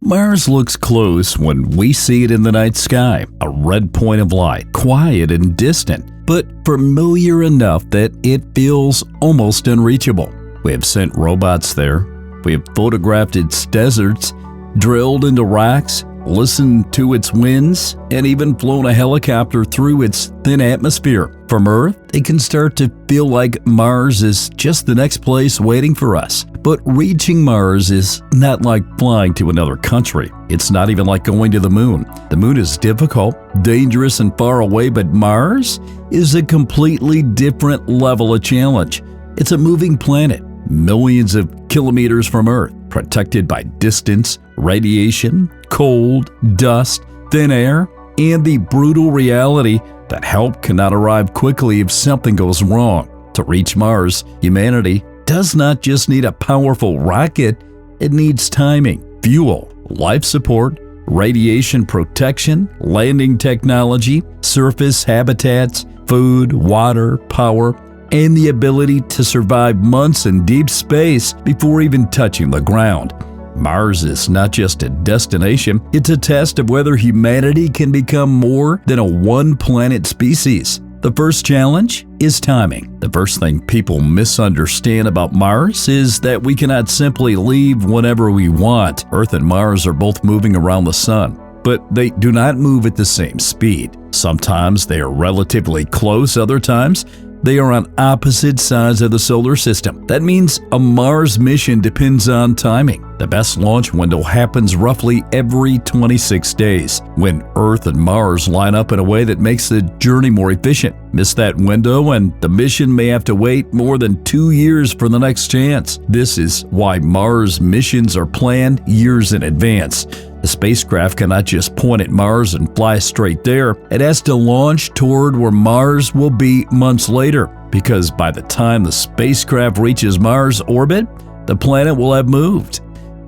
Mars looks close when we see it in the night sky, a red point of light, quiet and distant, but familiar enough that it feels almost unreachable. We have sent robots there. We have photographed its deserts, drilled into rocks, listened to its winds, and even flown a helicopter through its thin atmosphere. From Earth, it can start to feel like Mars is just the next place waiting for us. But reaching Mars is not like flying to another country. It's not even like going to the moon. The moon is difficult, dangerous, and far away, but Mars is a completely different level of challenge. It's a moving planet, millions of kilometers from Earth, protected by distance, radiation, cold, dust, thin air, and the brutal reality that help cannot arrive quickly if something goes wrong. To reach Mars, humanity does not just need a powerful rocket, it needs timing, fuel, life support, radiation protection, landing technology, surface habitats, food, water, power, and the ability to survive months in deep space before even touching the ground. Mars is not just a destination, it's a test of whether humanity can become more than a one-planet species. The first challenge is timing. The first thing people misunderstand about Mars is that we cannot simply leave whenever we want. Earth and Mars are both moving around the sun, but they do not move at the same speed. Sometimes they are relatively close, other times they are on opposite sides of the solar system. That means a Mars mission depends on timing. The best launch window happens roughly every 26 days, when Earth and Mars line up in a way that makes the journey more efficient. Miss that window and the mission may have to wait more than 2 years for the next chance. This is why Mars missions are planned years in advance. The spacecraft cannot just point at Mars and fly straight there. It has to launch toward where Mars will be months later, because by the time the spacecraft reaches Mars orbit, the planet will have moved.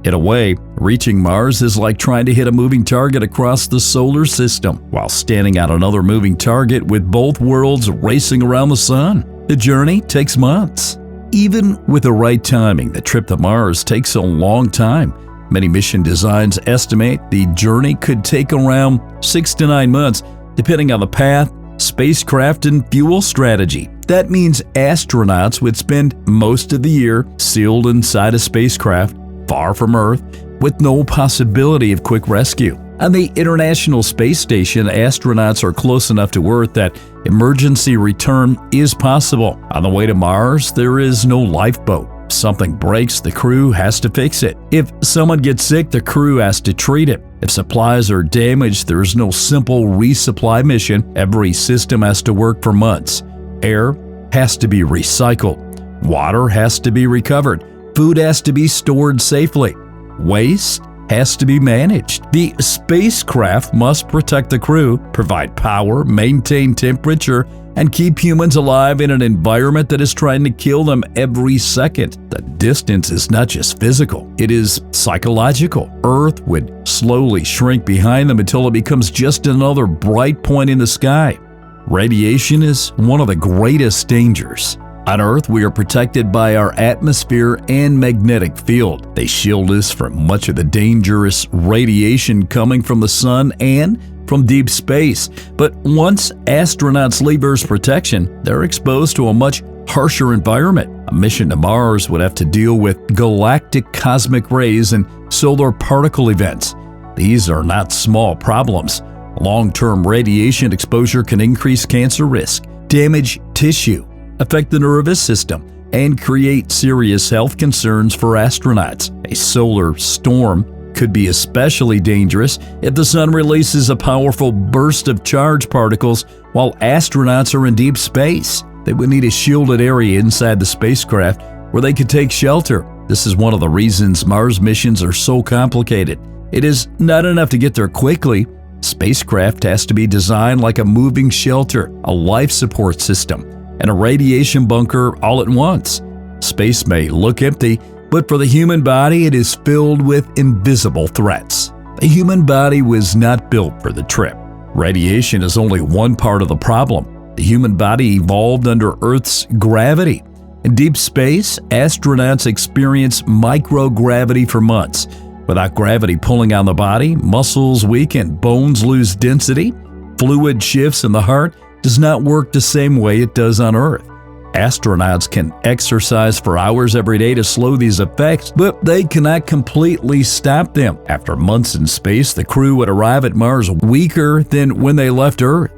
In a way, reaching Mars is like trying to hit a moving target across the solar system while standing on another moving target with both worlds racing around the sun. The journey takes months. Even with the right timing, the trip to Mars takes a long time. Many mission designs estimate the journey could take around 6 to 9 months, depending on the path, spacecraft, and fuel strategy. That means astronauts would spend most of the year sealed inside a spacecraft, far from Earth, with no possibility of quick rescue. On the International Space Station, astronauts are close enough to Earth that emergency return is possible. On the way to Mars, there is no lifeboat. If something breaks, the crew has to fix it. If someone gets sick, the crew has to treat it. If supplies are damaged, there is no simple resupply mission. Every system has to work for months. Air has to be recycled. Water has to be recovered. Food has to be stored safely. Waste has to be managed. The spacecraft must protect the crew, provide power, maintain temperature, and keep humans alive in an environment that is trying to kill them every second. The distance is not just physical, it is psychological. Earth would slowly shrink behind them until it becomes just another bright point in the sky. Radiation is one of the greatest dangers. On Earth, we are protected by our atmosphere and magnetic field. They shield us from much of the dangerous radiation coming from the sun and from deep space. But once astronauts leave Earth's protection, they're exposed to a much harsher environment. A mission to Mars would have to deal with galactic cosmic rays and solar particle events. These are not small problems. Long-term radiation exposure can increase cancer risk, damage tissue, affect the nervous system, and create serious health concerns for astronauts. A solar storm could be especially dangerous if the sun releases a powerful burst of charged particles while astronauts are in deep space. They would need a shielded area inside the spacecraft where they could take shelter. This is one of the reasons Mars missions are so complicated. It is not enough to get there quickly. Spacecraft has to be designed like a moving shelter, a life support system, and a radiation bunker all at once. Space may look empty, but for the human body, it is filled with invisible threats. The human body was not built for the trip. Radiation is only one part of the problem. The human body evolved under Earth's gravity. In deep space, astronauts experience microgravity for months. Without gravity pulling on the body, muscles weaken, bones lose density, fluid shifts, and the heart does not work the same way it does on Earth. Astronauts can exercise for hours every day to slow these effects, but they cannot completely stop them. After months in space, the crew would arrive at Mars weaker than when they left Earth.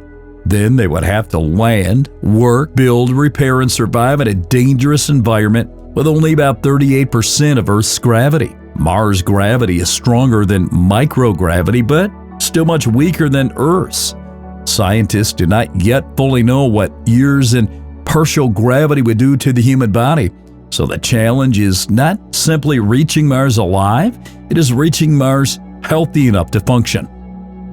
Then they would have to land, work, build, repair, and survive in a dangerous environment with only about 38% of Earth's gravity. Mars' gravity is stronger than microgravity, but still much weaker than Earth's. Scientists do not yet fully know what years in partial gravity would do to the human body, so the challenge is not simply reaching Mars alive, it is reaching Mars healthy enough to function.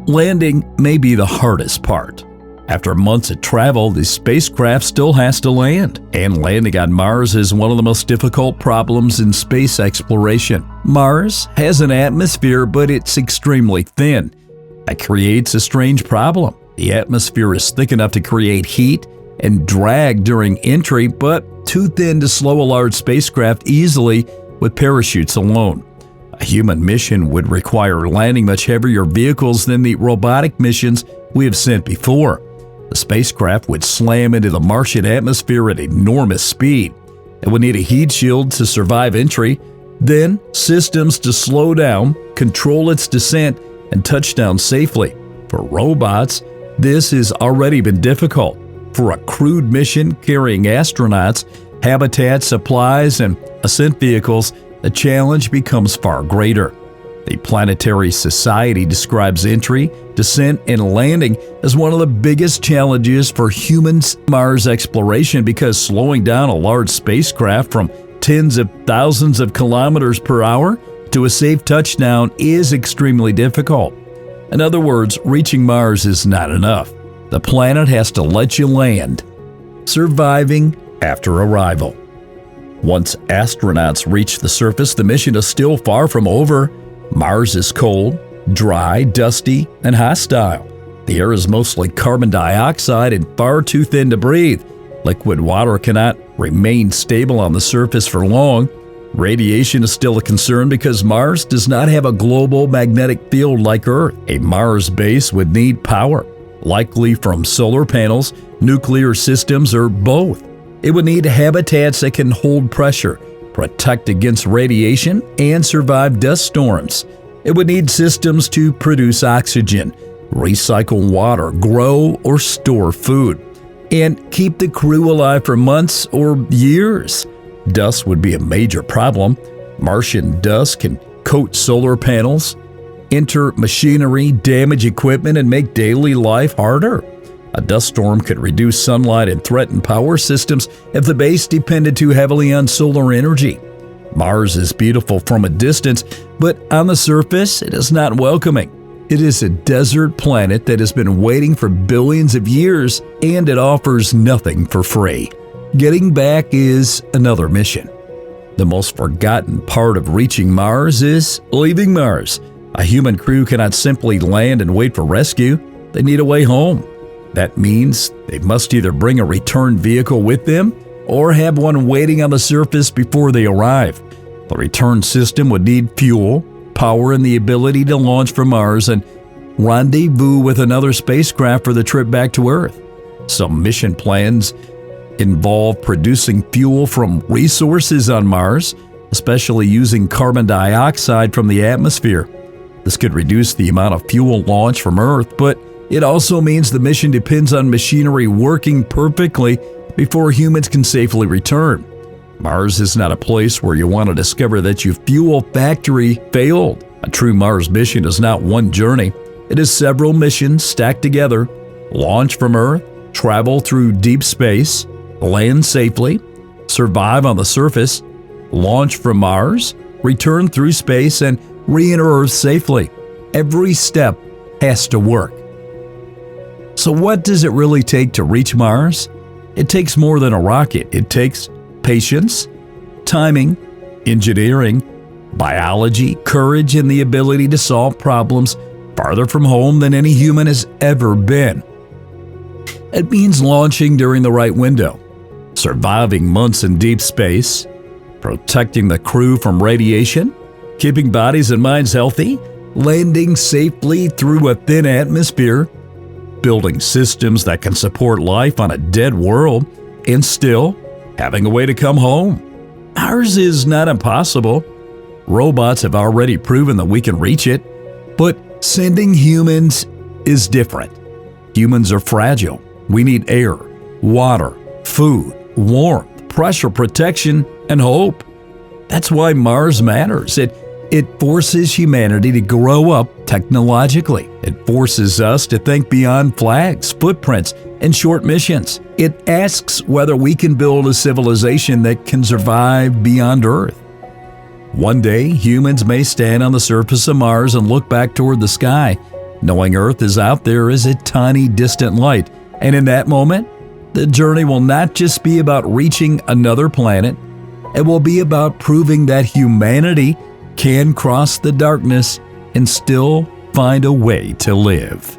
Landing may be the hardest part. After months of travel, the spacecraft still has to land, and landing on Mars is one of the most difficult problems in space exploration. Mars has an atmosphere, but it's extremely thin. That creates a strange problem. The atmosphere is thick enough to create heat and drag during entry, but too thin to slow a large spacecraft easily with parachutes alone. A human mission would require landing much heavier vehicles than the robotic missions we have sent before. The spacecraft would slam into the Martian atmosphere at enormous speed. It would need a heat shield to survive entry, then systems to slow down, control its descent, and touch down safely. For robots, this has already been difficult. For a crewed mission carrying astronauts, habitat, supplies, and ascent vehicles, the challenge becomes far greater. The Planetary Society describes entry, descent, and landing as one of the biggest challenges for human Mars exploration because slowing down a large spacecraft from tens of thousands of kilometers per hour to a safe touchdown is extremely difficult. In other words, reaching Mars is not enough. The planet has to let you land, surviving after arrival. Once astronauts reach the surface, the mission is still far from over. Mars is cold, dry, dusty, and hostile. The air is mostly carbon dioxide and far too thin to breathe. Liquid water cannot remain stable on the surface for long. Radiation is still a concern because Mars does not have a global magnetic field like Earth. A Mars base would need power, likely from solar panels, nuclear systems, or both. It would need habitats that can hold pressure, protect against radiation, and survive dust storms. It would need systems to produce oxygen, recycle water, grow or store food, and keep the crew alive for months or years. Dust would be a major problem. Martian dust can coat solar panels, enter machinery, damage equipment, and make daily life harder. A dust storm could reduce sunlight and threaten power systems if the base depended too heavily on solar energy. Mars is beautiful from a distance, but on the surface, it is not welcoming. It is a desert planet that has been waiting for billions of years, and it offers nothing for free. Getting back is another mission. The most forgotten part of reaching Mars is leaving Mars. A human crew cannot simply land and wait for rescue. They need a way home. That means they must either bring a return vehicle with them or have one waiting on the surface before they arrive. The return system would need fuel, power, and the ability to launch from Mars and rendezvous with another spacecraft for the trip back to Earth. Some mission plans involve producing fuel from resources on Mars, especially using carbon dioxide from the atmosphere. This could reduce the amount of fuel launched from Earth, but it also means the mission depends on machinery working perfectly before humans can safely return. Mars is not a place where you want to discover that your fuel factory failed. A true Mars mission is not one journey. It is several missions stacked together. Launch from Earth, travel through deep space, land safely, survive on the surface, launch from Mars, return through space, and re-enter Earth safely. Every step has to work. So what does it really take to reach Mars? It takes more than a rocket. It takes patience, timing, engineering, biology, courage, and the ability to solve problems farther from home than any human has ever been. It means launching during the right window, surviving months in deep space, protecting the crew from radiation, keeping bodies and minds healthy, landing safely through a thin atmosphere, building systems that can support life on a dead world, and still having a way to come home. Ours is not impossible. Robots have already proven that we can reach it, but sending humans is different. Humans are fragile. We need air, water, food, warmth, pressure protection, and hope. That's why Mars matters. It forces humanity to grow up technologically. It forces us to think beyond flags, footprints, and short missions. It asks whether we can build a civilization that can survive beyond Earth. One day, humans may stand on the surface of Mars and look back toward the sky, knowing Earth is out there as a tiny, distant light. And in that moment, the journey will not just be about reaching another planet, it will be about proving that humanity can cross the darkness and still find a way to live.